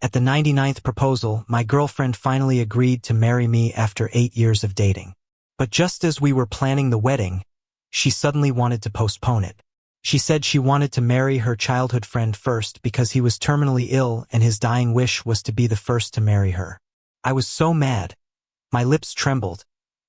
At the 99th proposal, my girlfriend finally agreed to marry me after 8 years of dating. But just as we were planning the wedding, she suddenly wanted to postpone it. She said she wanted to marry her childhood friend first because he was terminally ill and his dying wish was to be the first to marry her. I was so mad. My lips trembled,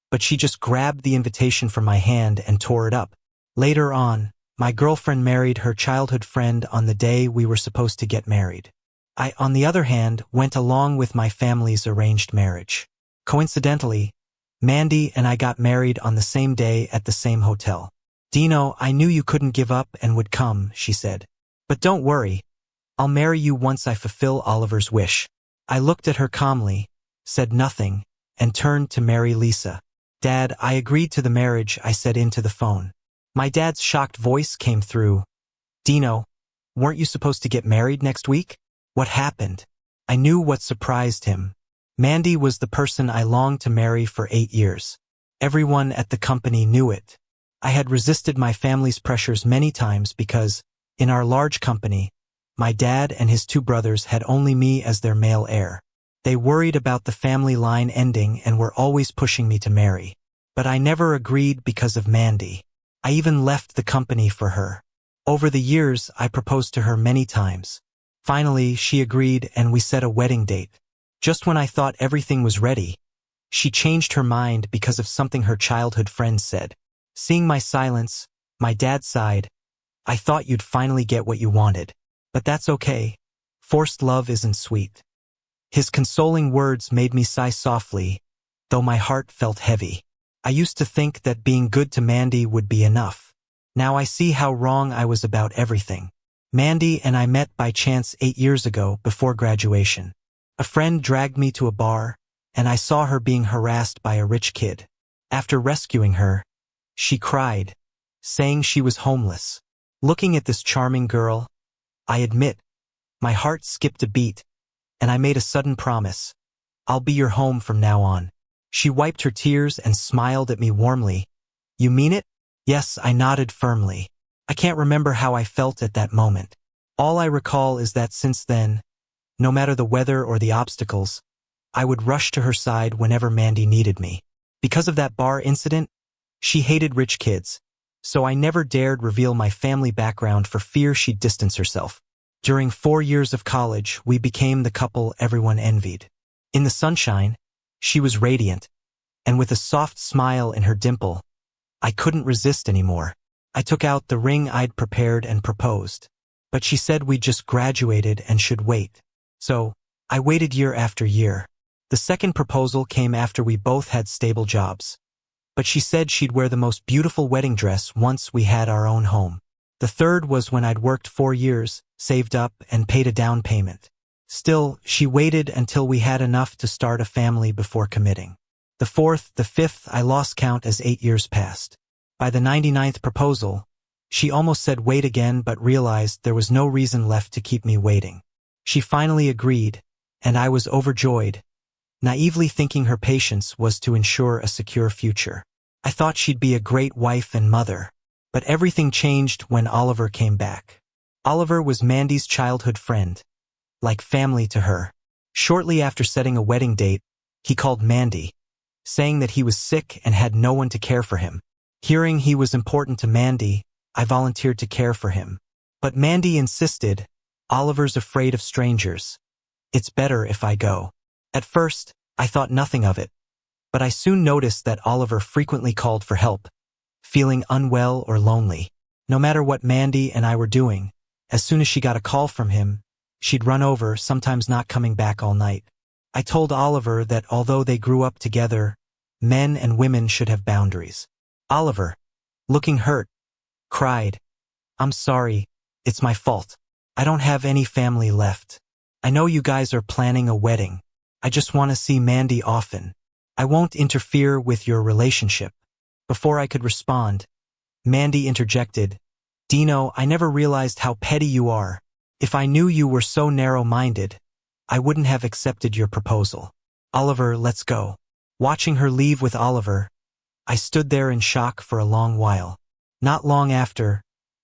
but she just grabbed the invitation from my hand and tore it up. Later on, my girlfriend married her childhood friend on the day we were supposed to get married. I, on the other hand, went along with my family's arranged marriage. Coincidentally, Mandy and I got married on the same day at the same hotel. "Dino, I knew you couldn't give up and would come," she said. "But don't worry, I'll marry you once I fulfill Oliver's wish." I looked at her calmly, said nothing, and turned to Mary Lisa. "Dad, I agreed to the marriage," I said into the phone. My dad's shocked voice came through. "Dino, weren't you supposed to get married next week? What happened?" I knew what surprised him. Mandy was the person I longed to marry for 8 years. Everyone at the company knew it. I had resisted my family's pressures many times because, in our large company, my dad and his 2 brothers had only me as their male heir. They worried about the family line ending and were always pushing me to marry. But I never agreed because of Mandy. I even left the company for her. Over the years, I proposed to her many times. Finally, she agreed and we set a wedding date. Just when I thought everything was ready, she changed her mind because of something her childhood friend said. Seeing my silence, my dad sighed. "I thought you'd finally get what you wanted. But that's okay. Forced love isn't sweet." His consoling words made me sigh softly, though my heart felt heavy. I used to think that being good to Mandy would be enough. Now I see how wrong I was about everything. Mandy and I met by chance 8 years ago before graduation. A friend dragged me to a bar, and I saw her being harassed by a rich kid. After rescuing her, she cried, saying she was homeless. Looking at this charming girl, I admit, my heart skipped a beat, and I made a sudden promise. "I'll be your home from now on." She wiped her tears and smiled at me warmly. "You mean it?" "Yes," I nodded firmly. I can't remember how I felt at that moment. All I recall is that since then, no matter the weather or the obstacles, I would rush to her side whenever Mandy needed me. Because of that bar incident, she hated rich kids, so I never dared reveal my family background for fear she'd distance herself. During 4 years of college, we became the couple everyone envied. In the sunshine, she was radiant, and with a soft smile in her dimple, I couldn't resist anymore. I took out the ring I'd prepared and proposed. But she said we'd just graduated and should wait. So, I waited year after year. The second proposal came after we both had stable jobs. But she said she'd wear the most beautiful wedding dress once we had our own home. The third was when I'd worked 4 years, saved up, and paid a down payment. Still, she waited until we had enough to start a family before committing. The fourth, the fifth, I lost count as 8 years passed. By the 99th proposal, she almost said wait again but realized there was no reason left to keep me waiting. She finally agreed, and I was overjoyed, naively thinking her patience was to ensure a secure future. I thought she'd be a great wife and mother. But everything changed when Oliver came back. Oliver was Mandy's childhood friend, like family to her. Shortly after setting a wedding date, he called Mandy, saying that he was sick and had no one to care for him. Hearing he was important to Mandy, I volunteered to care for him. But Mandy insisted, "Oliver's afraid of strangers. It's better if I go." At first, I thought nothing of it, but I soon noticed that Oliver frequently called for help, feeling unwell or lonely. No matter what Mandy and I were doing, as soon as she got a call from him, she'd run over, sometimes not coming back all night. I told Oliver that although they grew up together, men and women should have boundaries. Oliver, looking hurt, cried, "I'm sorry, it's my fault. I don't have any family left. I know you guys are planning a wedding. I just want to see Mandy often. I won't interfere with your relationship." Before I could respond, Mandy interjected, "Dino, I never realized how petty you are. If I knew you were so narrow-minded, I wouldn't have accepted your proposal. Oliver, let's go." Watching her leave with Oliver, I stood there in shock for a long while. Not long after,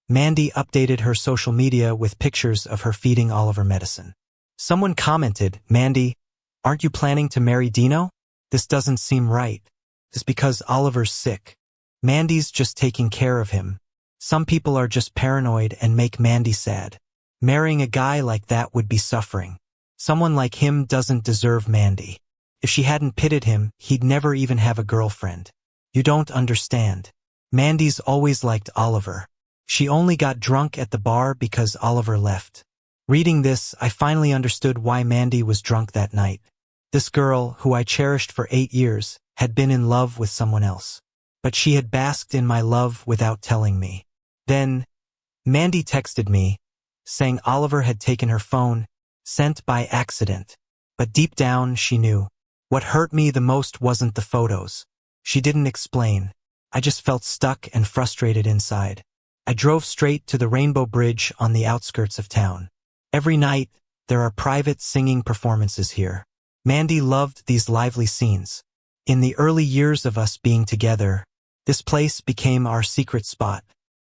Mandy updated her social media with pictures of her feeding Oliver medicine. Someone commented, "Mandy, aren't you planning to marry Dino? This doesn't seem right." It's because Oliver's sick. Mandy's just taking care of him. Some people are just paranoid and make Mandy sad. Marrying a guy like that would be suffering. Someone like him doesn't deserve Mandy. If she hadn't pitted him, he'd never even have a girlfriend. You don't understand. Mandy's always liked Oliver. She only got drunk at the bar because Oliver left. Reading this, I finally understood why Mandy was drunk that night. This girl, who I cherished for 8 years, had been in love with someone else. But she had basked in my love without telling me. Then, Mandy texted me, saying Oliver had taken her phone, sent by accident. But deep down, she knew. What hurt me the most wasn't the photos. She didn't explain. I just felt stuck and frustrated inside. I drove straight to the Rainbow Bridge on the outskirts of town. Every night, there are private singing performances here. Mandy loved these lively scenes. In the early years of us being together, this place became our secret spot.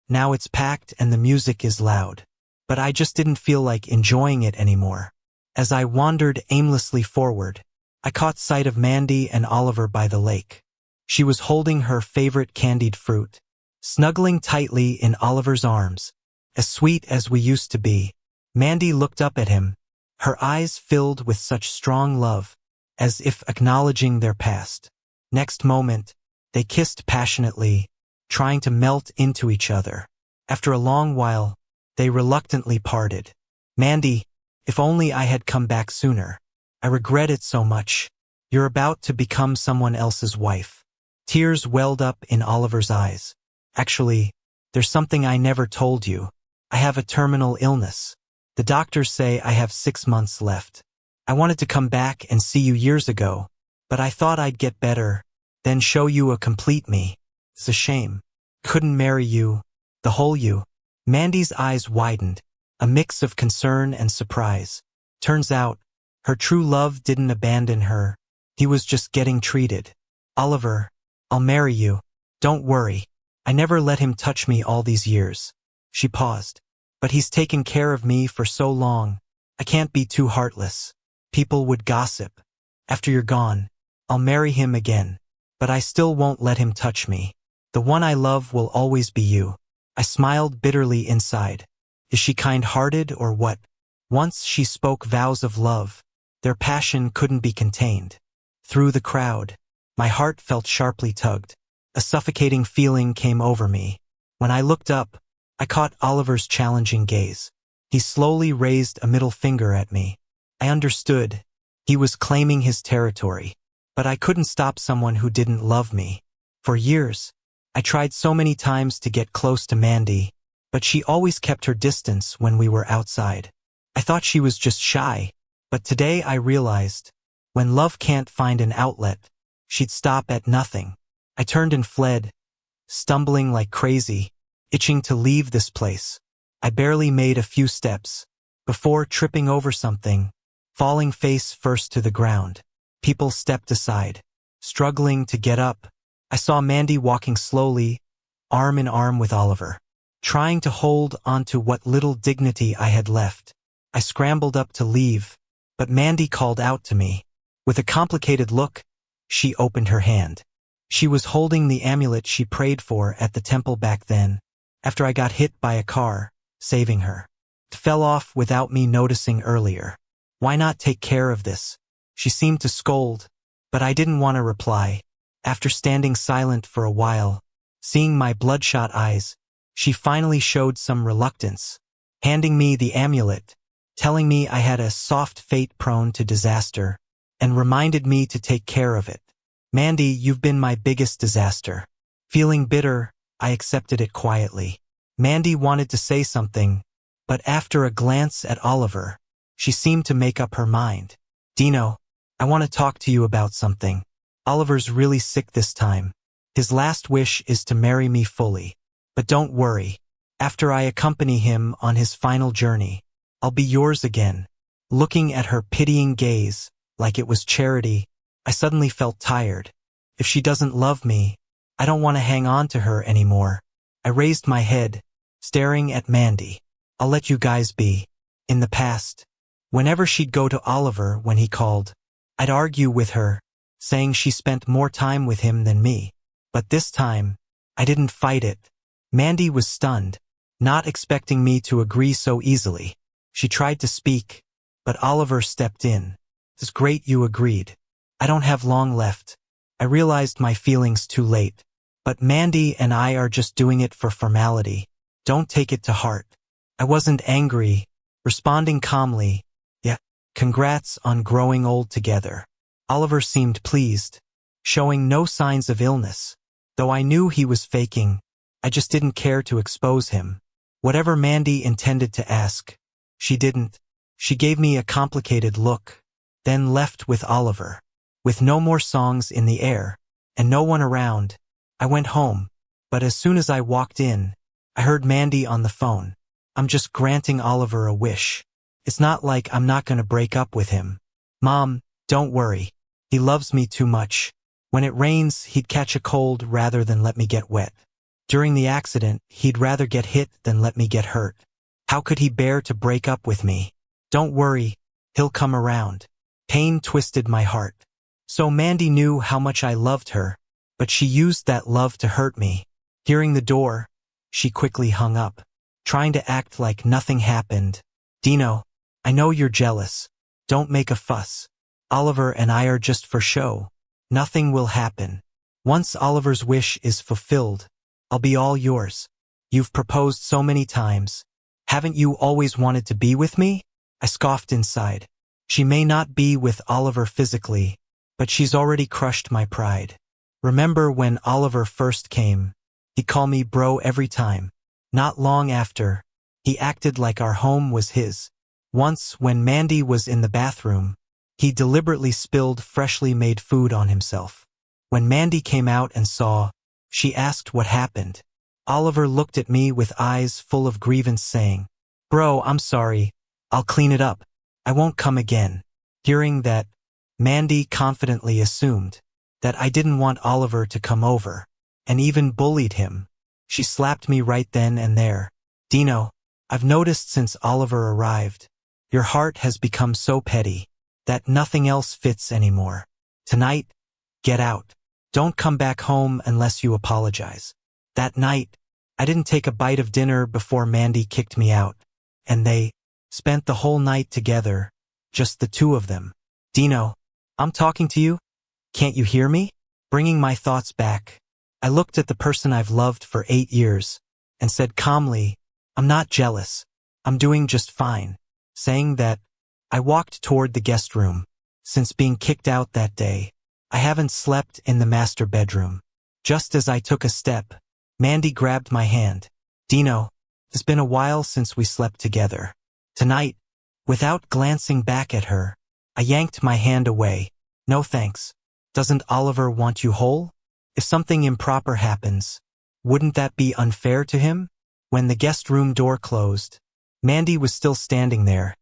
Now it's packed and the music is loud. But I just didn't feel like enjoying it anymore. As I wandered aimlessly forward, I caught sight of Mandy and Oliver by the lake. She was holding her favorite candied fruit, snuggling tightly in Oliver's arms, as sweet as we used to be. Mandy looked up at him, her eyes filled with such strong love, as if acknowledging their past. Next moment, they kissed passionately, trying to melt into each other. After a long while, they reluctantly parted. "Mandy, if only I had come back sooner. I regret it so much. You're about to become someone else's wife." Tears welled up in Oliver's eyes. "Actually, there's something I never told you. I have a terminal illness. The doctors say I have 6 months left. I wanted to come back and see you years ago, but I thought I'd get better, then show you a complete me. It's a shame. Couldn't marry you, the whole you." Mandy's eyes widened, a mix of concern and surprise. Turns out, her true love didn't abandon her. He was just getting treated. "Oliver, I'll marry you. Don't worry. I never let him touch me all these years." She paused. "But he's taken care of me for so long. I can't be too heartless. People would gossip. After you're gone, I'll marry him again. But I still won't let him touch me. The one I love will always be you." I smiled bitterly inside. Is she kind-hearted or what? Once she spoke vows of love. Their passion couldn't be contained. Through the crowd, my heart felt sharply tugged. A suffocating feeling came over me. When I looked up, I caught Oliver's challenging gaze. He slowly raised a middle finger at me. I understood. He was claiming his territory. But I couldn't stop someone who didn't love me. For years, I tried so many times to get close to Mandy, but she always kept her distance when we were outside. I thought she was just shy, but today I realized, when love can't find an outlet, she'd stop at nothing. I turned and fled, stumbling like crazy, itching to leave this place. I barely made a few steps, before tripping over something, falling face first to the ground. People stepped aside, struggling to get up. I saw Mandy walking slowly, arm in arm with Oliver, trying to hold onto what little dignity I had left. I scrambled up to leave, but Mandy called out to me. With a complicated look, she opened her hand. She was holding the amulet she prayed for at the temple back then, after I got hit by a car, saving her. It fell off without me noticing earlier. "Why not take care of this?" She seemed to scold, but I didn't want to reply. After standing silent for a while, seeing my bloodshot eyes, she finally showed some reluctance, handing me the amulet, telling me I had a soft fate prone to disaster, and reminded me to take care of it. "Mandy, you've been my biggest disaster." Feeling bitter, I accepted it quietly. Mandy wanted to say something, but after a glance at Oliver, she seemed to make up her mind. "Dino, I want to talk to you about something. Oliver's really sick this time. His last wish is to marry me fully. But don't worry. After I accompany him on his final journey, I'll be yours again." Looking at her pitying gaze, like it was charity, I suddenly felt tired. If she doesn't love me, I don't want to hang on to her anymore. I raised my head, staring at Mandy. "I'll let you guys be. In the past, Whenever she'd go to Oliver when he called, I'd argue with her, saying she spent more time with him than me. But this time, I didn't fight it. Mandy was stunned, not expecting me to agree so easily. She tried to speak, but Oliver stepped in. It's great you agreed. I don't have long left. I realized my feelings too late. But Mandy and I are just doing it for formality. Don't take it to heart. I wasn't angry, responding calmly. Yeah, congrats on growing old together. Oliver seemed pleased, showing no signs of illness. Though I knew he was faking, I just didn't care to expose him. Whatever Mandy intended to ask, she didn't. She gave me a complicated look, then left with Oliver. With no more songs in the air, and no one around, I went home. But as soon as I walked in, I heard Mandy on the phone. I'm just granting Oliver a wish. It's not like I'm not gonna break up with him. Mom, don't worry. He loves me too much. When it rains, he'd catch a cold rather than let me get wet. During the accident, he'd rather get hit than let me get hurt. How could he bear to break up with me? Don't worry, he'll come around. Pain twisted my heart. So Mandy knew how much I loved her, but she used that love to hurt me. Hearing the door, she quickly hung up, trying to act like nothing happened. Dino, I know you're jealous. Don't make a fuss. Oliver and I are just for show. Nothing will happen. Once Oliver's wish is fulfilled, I'll be all yours. You've proposed so many times. Haven't you always wanted to be with me? I scoffed inside. She may not be with Oliver physically, but she's already crushed my pride. Remember when Oliver first came? He'd call me bro every time. Not long after, he acted like our home was his. Once, when Mandy was in the bathroom, he deliberately spilled freshly made food on himself. When Mandy came out and saw, she asked what happened. Oliver looked at me with eyes full of grievance saying, Bro, I'm sorry. I'll clean it up. I won't come again. Hearing that, Mandy confidently assumed that I didn't want Oliver to come over, and even bullied him. She slapped me right then and there. Dino, I've noticed since Oliver arrived, your heart has become so petty that nothing else fits anymore. Tonight, get out. Don't come back home unless you apologize. That night, I didn't take a bite of dinner before Mandy kicked me out, and they spent the whole night together, just the two of them. Dino, I'm talking to you. Can't you hear me? Bringing my thoughts back, I looked at the person I've loved for 8 years and said calmly, I'm not jealous. I'm doing just fine. Saying that, I walked toward the guest room. Since being kicked out that day, I haven't slept in the master bedroom. Just as I took a step, Mandy grabbed my hand. Dino, it's been a while since we slept together. Tonight, without glancing back at her, I yanked my hand away. No thanks. Doesn't Oliver want you whole? If something improper happens, wouldn't that be unfair to him? When the guest room door closed, Mandy was still standing there,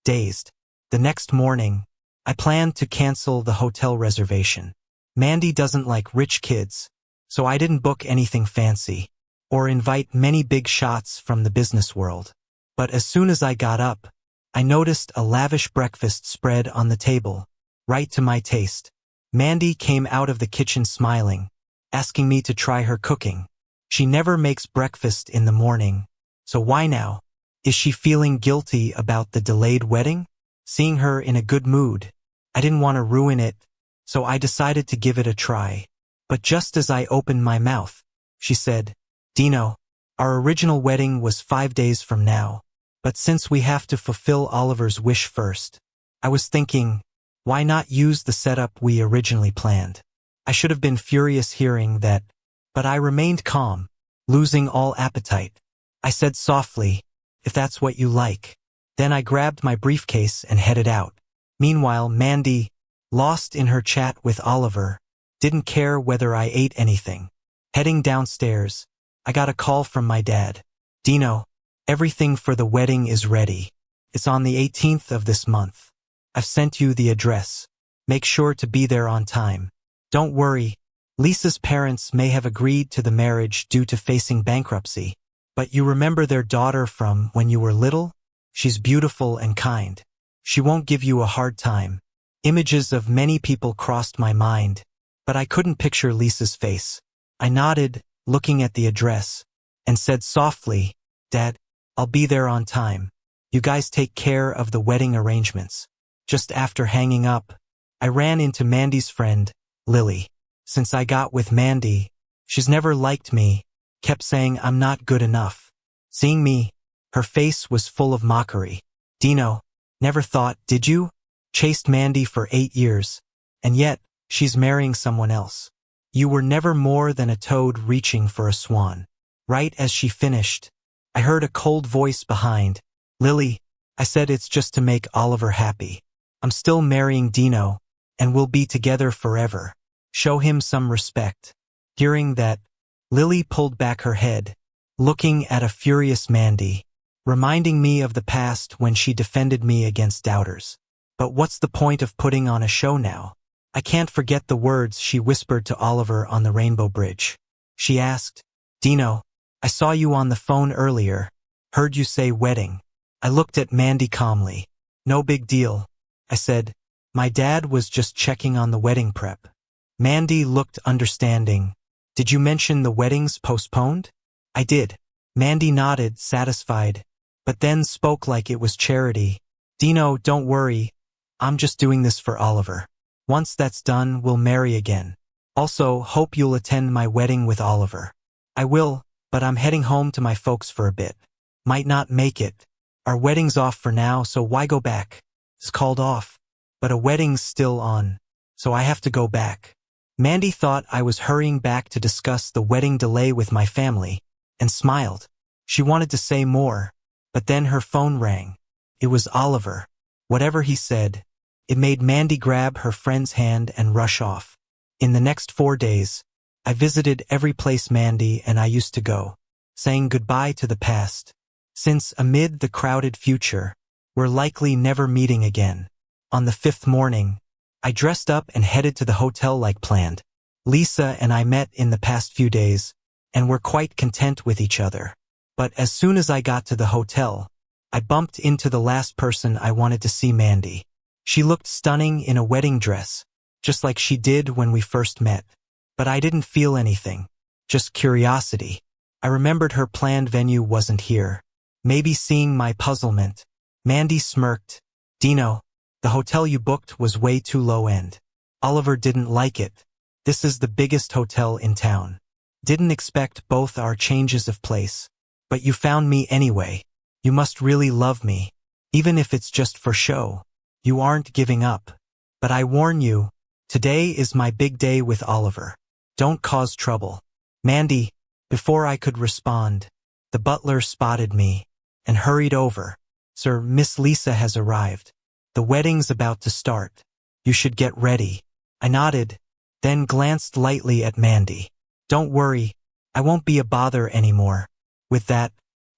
dazed. The next morning, I planned to cancel the hotel reservation. Mandy doesn't like rich kids, so I didn't book anything fancy or invite many big shots from the business world. But as soon as I got up, I noticed a lavish breakfast spread on the table, right to my taste. Mandy came out of the kitchen smiling, asking me to try her cooking. She never makes breakfast in the morning, so why now? Is she feeling guilty about the delayed wedding? Seeing her in a good mood, I didn't want to ruin it, so I decided to give it a try. But just as I opened my mouth, she said, Dino, our original wedding was 5 days from now, but since we have to fulfill Oliver's wish first, I was thinking, why not use the setup we originally planned? I should have been furious hearing that, but I remained calm, losing all appetite. I said softly, if that's what you like. Then I grabbed my briefcase and headed out. Meanwhile, Mandy, lost in her chat with Oliver, didn't care whether I ate anything. Heading downstairs, I got a call from my dad. Dino, everything for the wedding is ready. It's on the 18th of this month. I've sent you the address. Make sure to be there on time. Don't worry, Lisa's parents may have agreed to the marriage due to facing bankruptcy, but you remember their daughter from when you were little? She's beautiful and kind. She won't give you a hard time. Images of many people crossed my mind, but I couldn't picture Lisa's face. I nodded, looking at the address, and said softly, Dad, I'll be there on time. You guys take care of the wedding arrangements. Just after hanging up, I ran into Mandy's friend, Lily. Since I got with Mandy, she's never liked me, kept saying I'm not good enough. Seeing me, her face was full of mockery. Dino, never thought, did you? Chased Mandy for 8 years, and yet, she's marrying someone else. You were never more than a toad reaching for a swan. Right as she finished, I heard a cold voice behind. Lily, I said it's just to make Oliver happy. I'm still marrying Dino, and we'll be together forever. Show him some respect. Hearing that, Lily pulled back her head, looking at a furious Mandy, reminding me of the past when she defended me against doubters. But what's the point of putting on a show now? I can't forget the words she whispered to Oliver on the Rainbow Bridge. She asked, Dino, I saw you on the phone earlier. Heard you say wedding. I looked at Mandy calmly. No big deal. I said, my dad was just checking on the wedding prep. Mandy looked understanding. Did you mention the wedding's postponed? I did. Mandy nodded, satisfied, but then spoke like it was charity. Dino, don't worry. I'm just doing this for Oliver. Once that's done, we'll marry again. Also, hope you'll attend my wedding with Oliver. I will, but I'm heading home to my folks for a bit. Might not make it. Our wedding's off for now, so why go back? It's called off. But a wedding's still on, so I have to go back. Mandy thought I was hurrying back to discuss the wedding delay with my family, and smiled. She wanted to say more, but then her phone rang. It was Oliver. Whatever he said, it made Mandy grab her friend's hand and rush off. In the next 4 days, I visited every place Mandy and I used to go, saying goodbye to the past, since amid the crowded future, we're likely never meeting again. On the 5th morning, I dressed up and headed to the hotel like planned. Lisa and I met in the past few days, and were quite content with each other. But as soon as I got to the hotel, I bumped into the last person I wanted to see, Mandy. She looked stunning in a wedding dress, just like she did when we first met. But I didn't feel anything, just curiosity. I remembered her planned venue wasn't here. Maybe seeing my puzzlement. Mandy smirked. Dino, the hotel you booked was way too low end. Oliver didn't like it. This is the biggest hotel in town. Didn't expect both our changes of place. But you found me anyway. You must really love me. Even if it's just for show. You aren't giving up. But I warn you, today is my big day with Oliver. Don't cause trouble. Mandy, before I could respond, the butler spotted me and hurried over. Sir, Miss Lisa has arrived. The wedding's about to start. You should get ready. I nodded, then glanced lightly at Mandy. Don't worry, I won't be a bother anymore. With that,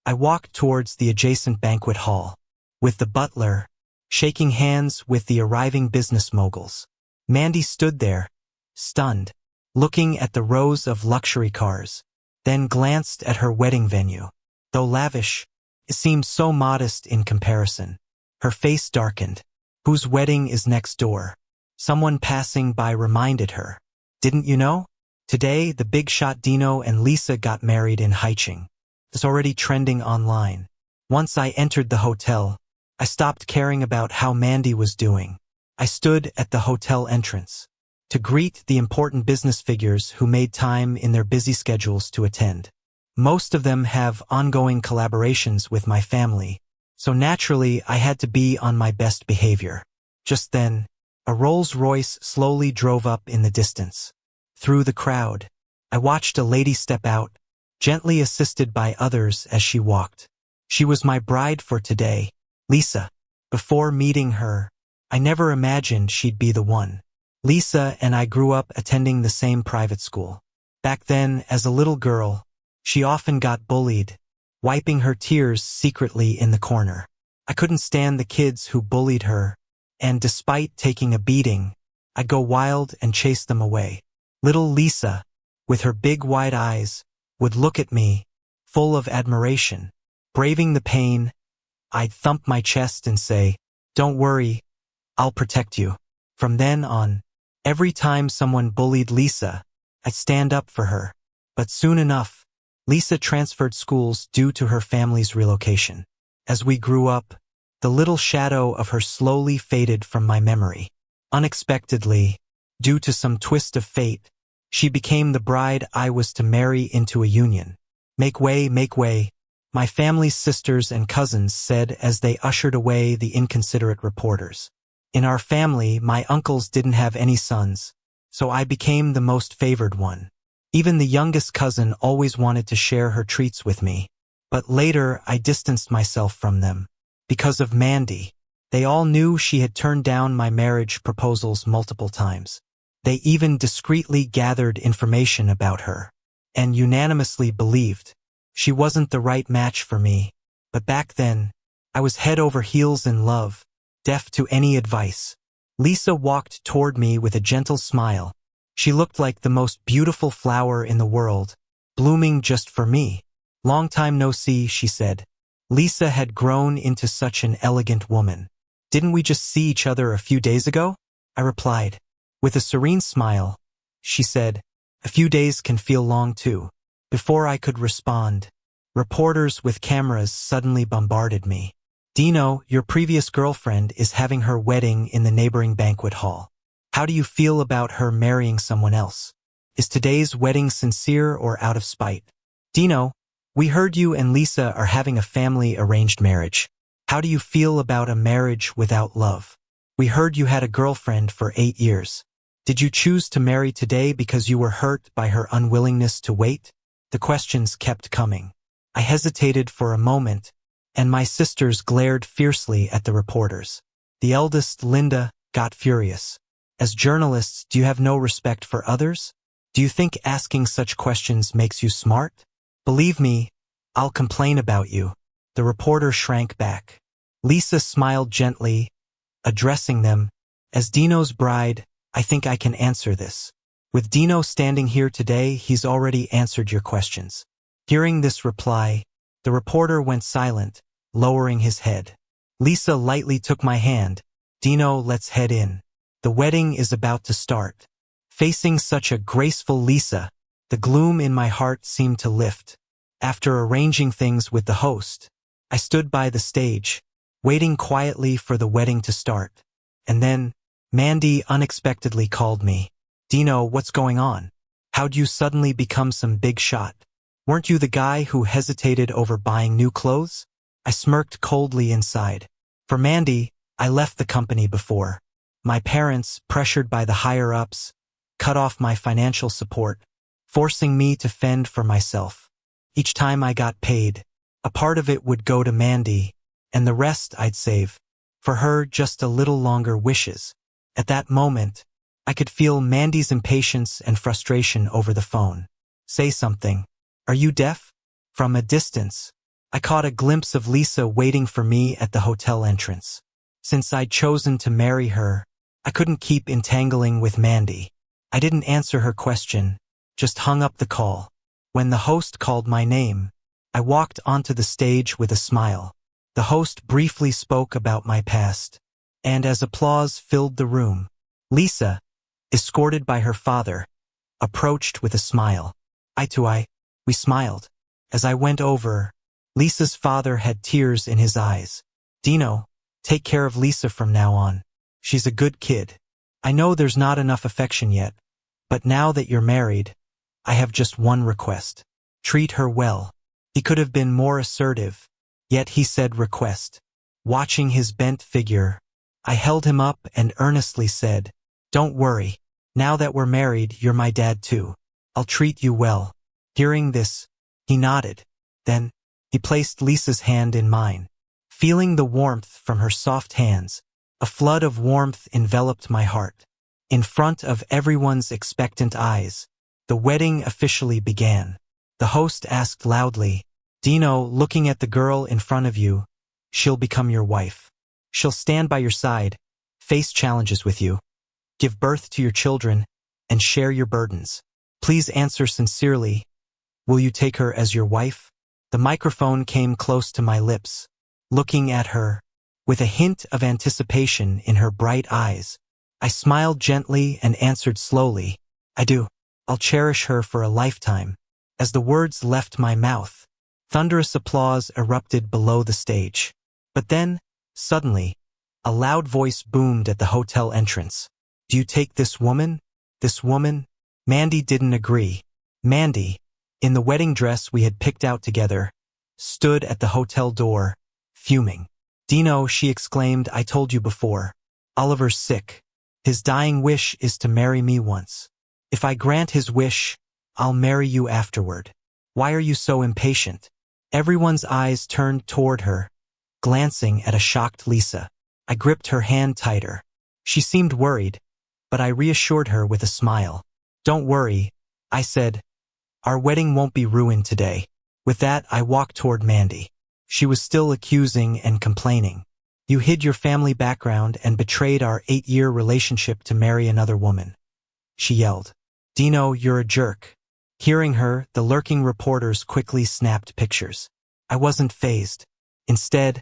I walked towards the adjacent banquet hall, with the butler, shaking hands with the arriving business moguls. Mandy stood there, stunned, looking at the rows of luxury cars, then glanced at her wedding venue. Though lavish, it seemed so modest in comparison. Her face darkened. Whose wedding is next door? Someone passing by reminded her. Didn't you know? Today, the big shot Dino and Lisa got married in Haicheng. It's already trending online. Once I entered the hotel, I stopped caring about how Mandy was doing. I stood at the hotel entrance to greet the important business figures who made time in their busy schedules to attend. Most of them have ongoing collaborations with my family, so naturally I had to be on my best behavior. Just then, a Rolls-Royce slowly drove up in the distance. Through the crowd, I watched a lady step out, gently assisted by others as she walked. She was my bride for today, Lisa. Before meeting her, I never imagined she'd be the one. Lisa and I grew up attending the same private school. Back then, as a little girl, she often got bullied, wiping her tears secretly in the corner. I couldn't stand the kids who bullied her, and despite taking a beating, I'd go wild and chase them away. Little Lisa, with her big wide eyes, would look at me, full of admiration. Braving the pain, I'd thump my chest and say, Don't worry, I'll protect you. From then on, every time someone bullied Lisa, I'd stand up for her. But soon enough, Lisa transferred schools due to her family's relocation. As we grew up, the little shadow of her slowly faded from my memory. Unexpectedly, due to some twist of fate, she became the bride I was to marry into a union. Make way, make way, my family's sisters and cousins said as they ushered away the inconsiderate reporters. In our family, my uncles didn't have any sons, so I became the most favored one. Even the youngest cousin always wanted to share her treats with me. But later, I distanced myself from them. Because of Mandy, they all knew she had turned down my marriage proposals multiple times. They even discreetly gathered information about her, and unanimously believed she wasn't the right match for me. But back then, I was head over heels in love, deaf to any advice. Lisa walked toward me with a gentle smile. She looked like the most beautiful flower in the world, blooming just for me. Long time no see, she said. Lisa had grown into such an elegant woman. Didn't we just see each other a few days ago? I replied. With a serene smile, she said, a few days can feel long too. Before I could respond, reporters with cameras suddenly bombarded me. Dino, your previous girlfriend, is having her wedding in the neighboring banquet hall. How do you feel about her marrying someone else? Is today's wedding sincere or out of spite? Dino, we heard you and Lisa are having a family-arranged marriage. How do you feel about a marriage without love? We heard you had a girlfriend for 8 years. Did you choose to marry today because you were hurt by her unwillingness to wait? The questions kept coming. I hesitated for a moment, and my sisters glared fiercely at the reporters. The eldest, Linda, got furious. As journalists, do you have no respect for others? Do you think asking such questions makes you smart? Believe me, I'll complain about you. The reporter shrank back. Lisa smiled gently, addressing them. As Dino's bride, I think I can answer this. With Dino standing here today, he's already answered your questions. Hearing this reply, the reporter went silent, lowering his head. Lisa lightly took my hand. Dino, let's head in. The wedding is about to start. Facing such a graceful Lisa, the gloom in my heart seemed to lift. After arranging things with the host, I stood by the stage, waiting quietly for the wedding to start. And then, Mandy unexpectedly called me. Dino, what's going on? How'd you suddenly become some big shot? Weren't you the guy who hesitated over buying new clothes? I smirked coldly inside. For Mandy, I left the company before. My parents, pressured by the higher-ups, cut off my financial support, forcing me to fend for myself. Each time I got paid, a part of it would go to Mandy, and the rest I'd save. For her, just a little longer wishes. At that moment, I could feel Mandy's impatience and frustration over the phone. Say something. Are you deaf? From a distance, I caught a glimpse of Lisa waiting for me at the hotel entrance. Since I'd chosen to marry her, I couldn't keep entangling with Mandy. I didn't answer her question, just hung up the call. When the host called my name, I walked onto the stage with a smile. The host briefly spoke about my past, and as applause filled the room, Lisa, escorted by her father, approached with a smile. Eye to eye, we smiled. As I went over, Lisa's father had tears in his eyes. Dino, take care of Lisa from now on. She's a good kid. I know there's not enough affection yet, but now that you're married, I have just one request. Treat her well. He could have been more assertive, yet he said request. Watching his bent figure, I held him up and earnestly said, don't worry. Now that we're married, you're my dad too. I'll treat you well. Hearing this, he nodded. Then, he placed Lisa's hand in mine. Feeling the warmth from her soft hands, a flood of warmth enveloped my heart. In front of everyone's expectant eyes, the wedding officially began. The host asked loudly, Dino, looking at the girl in front of you, she'll become your wife. She'll stand by your side, face challenges with you, give birth to your children, and share your burdens. Please answer sincerely. Will you take her as your wife? The microphone came close to my lips. Looking at her, with a hint of anticipation in her bright eyes. I smiled gently and answered slowly, I do. I'll cherish her for a lifetime. As the words left my mouth, thunderous applause erupted below the stage. But then, suddenly, a loud voice boomed at the hotel entrance. Do you take this woman? This woman? Mandy didn't agree. Mandy, in the wedding dress we had picked out together, stood at the hotel door, fuming. Dino, she exclaimed, I told you before. Oliver's sick. His dying wish is to marry me once. If I grant his wish, I'll marry you afterward. Why are you so impatient? Everyone's eyes turned toward her, glancing at a shocked Lisa. I gripped her hand tighter. She seemed worried, but I reassured her with a smile. Don't worry, I said. Our wedding won't be ruined today. With that, I walked toward Mandy. She was still accusing and complaining. You hid your family background and betrayed our 8-year relationship to marry another woman. She yelled. Dino, you're a jerk. Hearing her, the lurking reporters quickly snapped pictures. I wasn't fazed. Instead,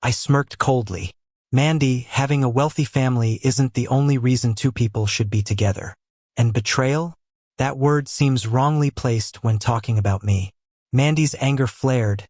I smirked coldly. Mandy, having a wealthy family isn't the only reason two people should be together. And betrayal? That word seems wrongly placed when talking about me. Mandy's anger flared.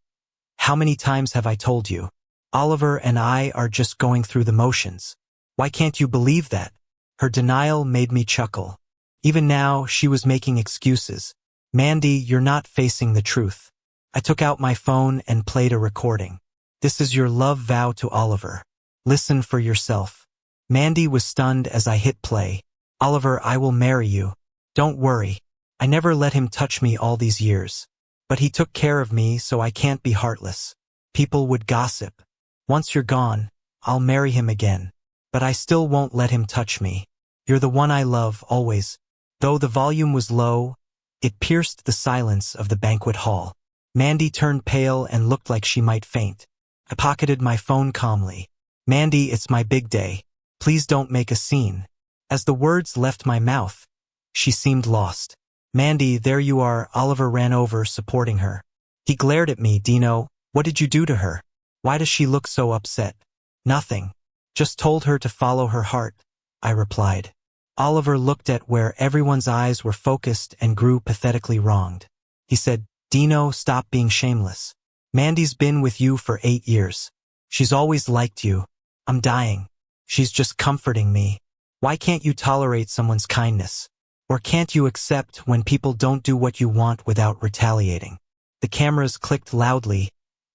How many times have I told you? Oliver and I are just going through the motions. Why can't you believe that? Her denial made me chuckle. Even now, she was making excuses. Mandy, you're not facing the truth. I took out my phone and played a recording. This is your love vow to Oliver. Listen for yourself. Mandy was stunned as I hit play. Oliver, I will marry you. Don't worry. I never let him touch me all these years. But he took care of me, so I can't be heartless. People would gossip. Once you're gone, I'll marry him again. But I still won't let him touch me. You're the one I love, always. Though the volume was low, it pierced the silence of the banquet hall. Mandy turned pale and looked like she might faint. I pocketed my phone calmly. Mandy, it's my big day. Please don't make a scene. As the words left my mouth, she seemed lost. Mandy, there you are. Oliver ran over, supporting her. He glared at me. Dino, what did you do to her? Why does she look so upset? Nothing. Just told her to follow her heart, I replied. Oliver looked at where everyone's eyes were focused and grew pathetically wronged. He said, Dino, stop being shameless. Mandy's been with you for 8 years. She's always liked you. I'm dying. She's just comforting me. Why can't you tolerate someone's kindness? Or can't you accept when people don't do what you want without retaliating? The cameras clicked loudly,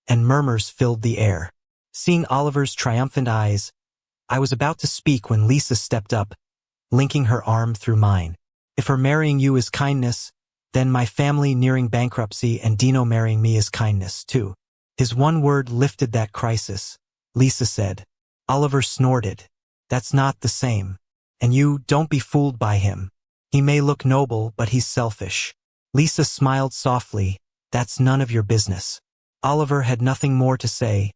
and murmurs filled the air. Seeing Oliver's triumphant eyes, I was about to speak when Lisa stepped up, linking her arm through mine. If her marrying you is kindness, then my family nearing bankruptcy and Dino marrying me is kindness, too. His one word lifted that crisis. Lisa said. Oliver snorted. That's not the same. And you, don't be fooled by him. He may look noble, but he's selfish. Lisa smiled softly. That's none of your business. Oliver had nothing more to say,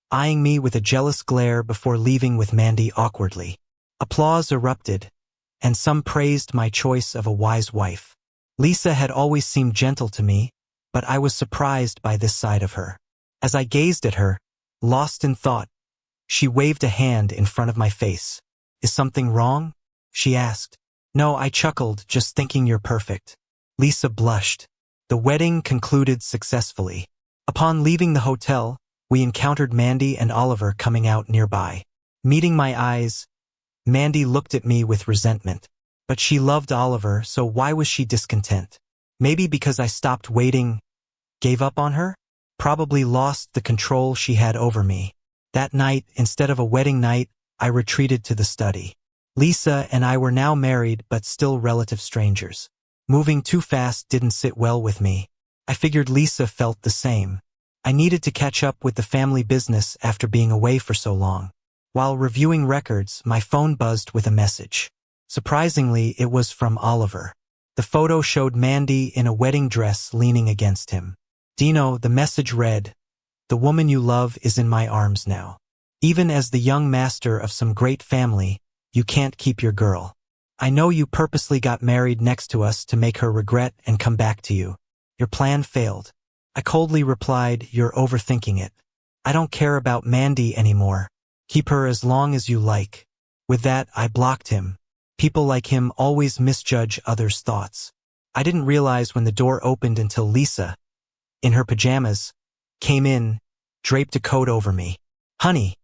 eyeing me with a jealous glare before leaving with Mandy awkwardly. Applause erupted, and some praised my choice of a wise wife. Lisa had always seemed gentle to me, but I was surprised by this side of her. As I gazed at her, lost in thought, she waved a hand in front of my face. Is something wrong? She asked. No, I chuckled, just thinking you're perfect. Lisa blushed. The wedding concluded successfully. Upon leaving the hotel, we encountered Mandy and Oliver coming out nearby. Meeting my eyes, Mandy looked at me with resentment. But she loved Oliver, so why was she discontent? Maybe because I stopped waiting, gave up on her? Probably lost the control she had over me. That night, instead of a wedding night, I retreated to the study. Lisa and I were now married but still relative strangers. Moving too fast didn't sit well with me. I figured Lisa felt the same. I needed to catch up with the family business after being away for so long. While reviewing records, my phone buzzed with a message. Surprisingly, it was from Oliver. The photo showed Mandy in a wedding dress leaning against him. Dino, the message read, the woman you love is in my arms now. Even as the young master of some great family, you can't keep your girl. I know you purposely got married next to us to make her regret and come back to you. Your plan failed. I coldly replied, you're overthinking it. I don't care about Mandy anymore. Keep her as long as you like. With that, I blocked him. People like him always misjudge others' thoughts. I didn't realize when the door opened until Lisa, in her pajamas, came in, draped a coat over me. "Honey,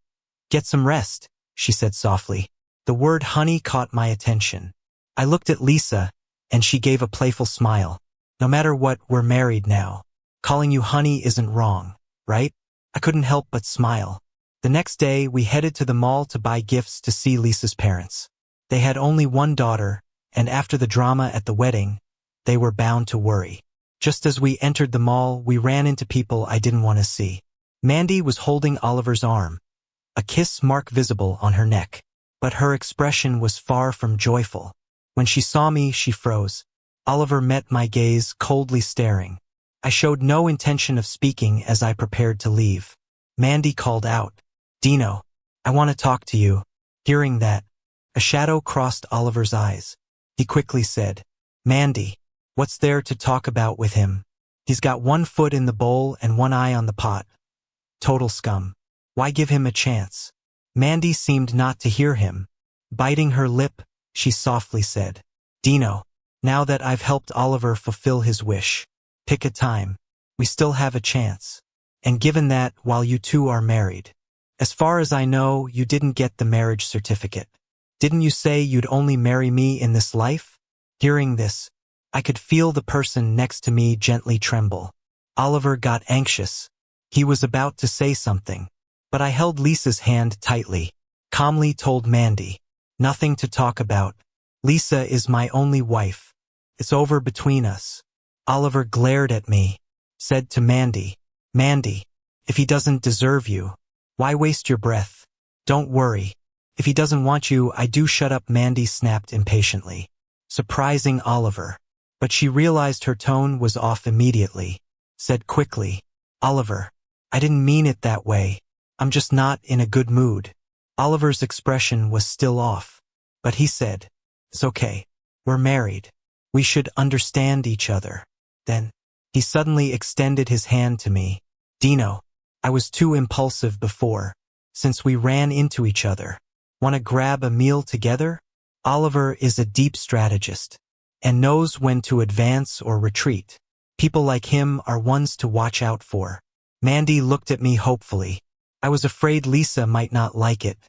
get some rest," she said softly. The word honey caught my attention. I looked at Lisa, and she gave a playful smile. "No matter what, we're married now. Calling you honey isn't wrong, right?" I couldn't help but smile. The next day, we headed to the mall to buy gifts to see Lisa's parents. They had only one daughter, and after the drama at the wedding, they were bound to worry. Just as we entered the mall, we ran into people I didn't want to see. Mandy was holding Oliver's arm, a kiss mark visible on her neck. But her expression was far from joyful. When she saw me, she froze. Oliver met my gaze, coldly staring. I showed no intention of speaking as I prepared to leave. Mandy called out, "Dino, I want to talk to you." Hearing that, a shadow crossed Oliver's eyes. He quickly said, "Mandy, what's there to talk about with him? He's got one foot in the bowl and one eye on the pot. Total scum. Why give him a chance?" Mandy seemed not to hear him. Biting her lip, she softly said, "Dino, now that I've helped Oliver fulfill his wish, pick a time. We still have a chance. And given that, while you two are married. As far as I know, you didn't get the marriage certificate. Didn't you say you'd only marry me in this life?" Hearing this, I could feel the person next to me gently tremble. Oliver got anxious. He was about to say something, but I held Lisa's hand tightly, calmly told Mandy, "Nothing to talk about. Lisa is my only wife. It's over between us." Oliver glared at me, said to Mandy, "Mandy, if he doesn't deserve you, why waste your breath? Don't worry. If he doesn't want you, I do." "Shut up," Mandy snapped impatiently, surprising Oliver. But she realized her tone was off immediately, said quickly, "Oliver, I didn't mean it that way. I'm just not in a good mood." Oliver's expression was still off, but he said, "It's okay. We're married. We should understand each other." Then, he suddenly extended his hand to me. "Dino, I was too impulsive before, since we ran into each other. Want to grab a meal together?" Oliver is a deep strategist, and knows when to advance or retreat. People like him are ones to watch out for. Mandy looked at me hopefully. I was afraid Lisa might not like it,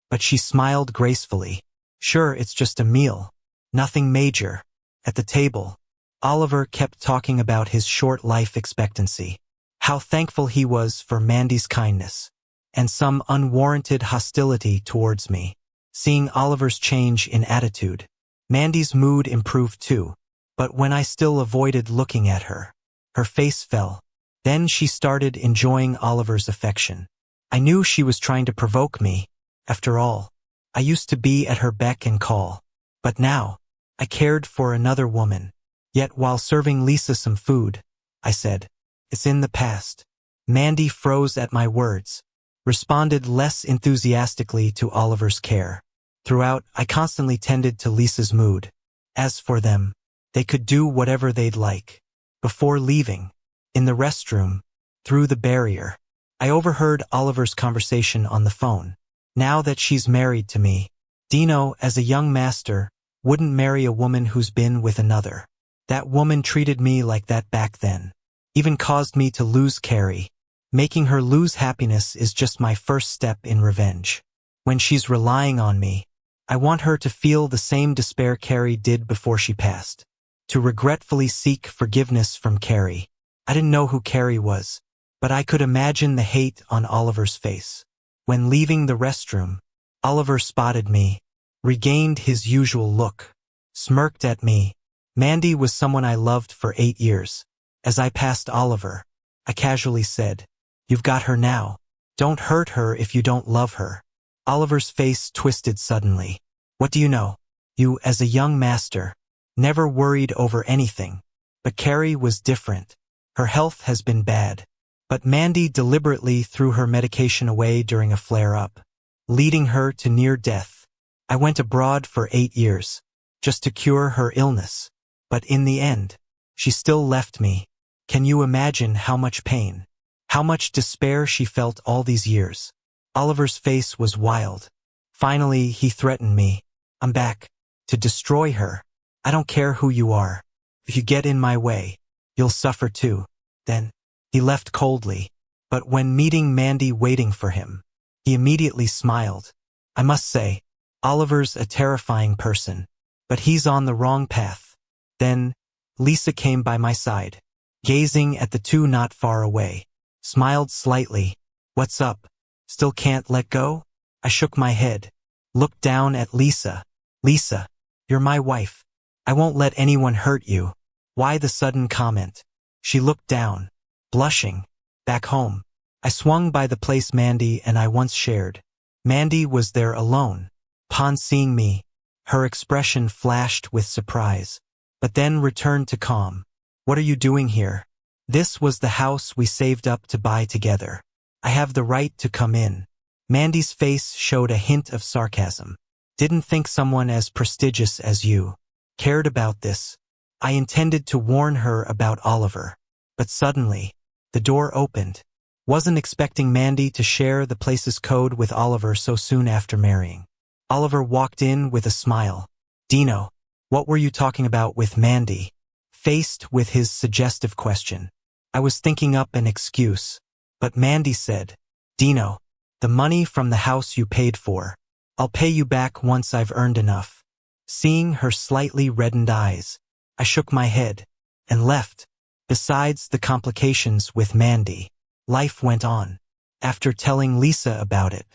but she smiled gracefully. "Sure, it's just a meal. Nothing major." At the table, Oliver kept talking about his short life expectancy, how thankful he was for Mandy's kindness, and some unwarranted hostility towards me. Seeing Oliver's change in attitude, Mandy's mood improved too, but when I still avoided looking at her, her face fell. Then she started enjoying Oliver's affection. I knew she was trying to provoke me. After all, I used to be at her beck and call. But now, I cared for another woman. Yet while serving Lisa some food, I said, "It's in the past." Mandy froze at my words, responded less enthusiastically to Oliver's care. Throughout, I constantly tended to Lisa's mood. As for them, they could do whatever they'd like. Before leaving, in the restroom, through the barrier, I overheard Oliver's conversation on the phone. "Now that she's married to me, Dino, as a young master, wouldn't marry a woman who's been with another. That woman treated me like that back then. Even caused me to lose Carrie. Making her lose happiness is just my first step in revenge. When she's relying on me, I want her to feel the same despair Carrie did before she passed. To regretfully seek forgiveness from Carrie." I didn't know who Carrie was, but I could imagine the hate on Oliver's face. When leaving the restroom, Oliver spotted me, regained his usual look, smirked at me. Mandy was someone I loved for 8 years. As I passed Oliver, I casually said, "You've got her now. Don't hurt her if you don't love her." Oliver's face twisted suddenly. "What do you know? You, as a young master, never worried over anything. But Carrie was different. Her health has been bad." But Mandy deliberately threw her medication away during a flare-up, leading her to near death. I went abroad for 8 years, just to cure her illness. But in the end, she still left me. Can you imagine how much pain, how much despair she felt all these years? Oliver's face was wild. Finally, he threatened me. I'm back. To destroy her. I don't care who you are. If you get in my way, you'll suffer too. Then, he left coldly. But when meeting Mandy waiting for him, he immediately smiled. I must say, Oliver's a terrifying person, but he's on the wrong path. Then, Lisa came by my side, gazing at the two not far away, smiled slightly. What's up? Still can't let go? I shook my head, looked down at Lisa. Lisa, you're my wife. I won't let anyone hurt you. Why the sudden comment? She looked down, blushing. Back home, I swung by the place Mandy and I once shared. Mandy was there alone. Upon seeing me, her expression flashed with surprise, but then returned to calm. What are you doing here? This was the house we saved up to buy together. I have the right to come in. Mandy's face showed a hint of sarcasm. Didn't think someone as prestigious as you cared about this. I intended to warn her about Oliver, but suddenly, the door opened. Wasn't expecting Mandy to share the place's code with Oliver so soon after marrying. Oliver walked in with a smile. Dino, what were you talking about with Mandy? Faced with his suggestive question, I was thinking up an excuse, but Mandy said, Dino, the money from the house you paid for, I'll pay you back once I've earned enough. Seeing her slightly reddened eyes, I shook my head and left. Besides the complications with Mandy, life went on. After telling Lisa about it,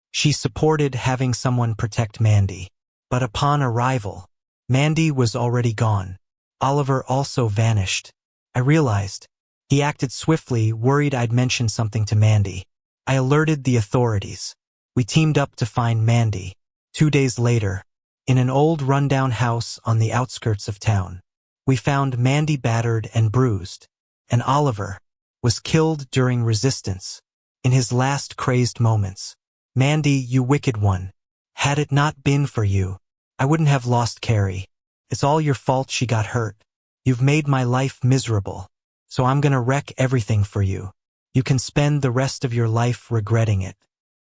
she supported having someone protect Mandy. But upon arrival, Mandy was already gone. Oliver also vanished. I realized he acted swiftly, worried I'd mentioned something to Mandy. I alerted the authorities. We teamed up to find Mandy. 2 days later, in an old rundown house on the outskirts of town, we found Mandy battered and bruised, and Oliver was killed during resistance. In his last crazed moments, Mandy, you wicked one. Had it not been for you, I wouldn't have lost Carrie. It's all your fault she got hurt. You've made my life miserable, so I'm gonna wreck everything for you. You can spend the rest of your life regretting it.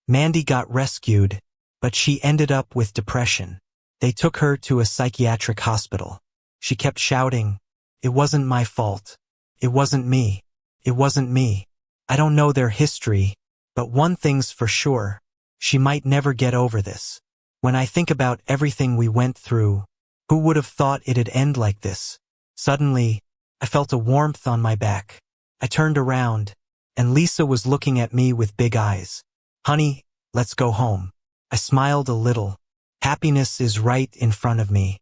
Mandy got rescued, but she ended up with depression. They took her to a psychiatric hospital. She kept shouting, "It wasn't my fault. It wasn't me. It wasn't me." I don't know their history, but one thing's for sure. She might never get over this. When I think about everything we went through, who would have thought it'd end like this? Suddenly, I felt a warmth on my back. I turned around, and Lisa was looking at me with big eyes. Honey, let's go home. I smiled a little. Happiness is right in front of me.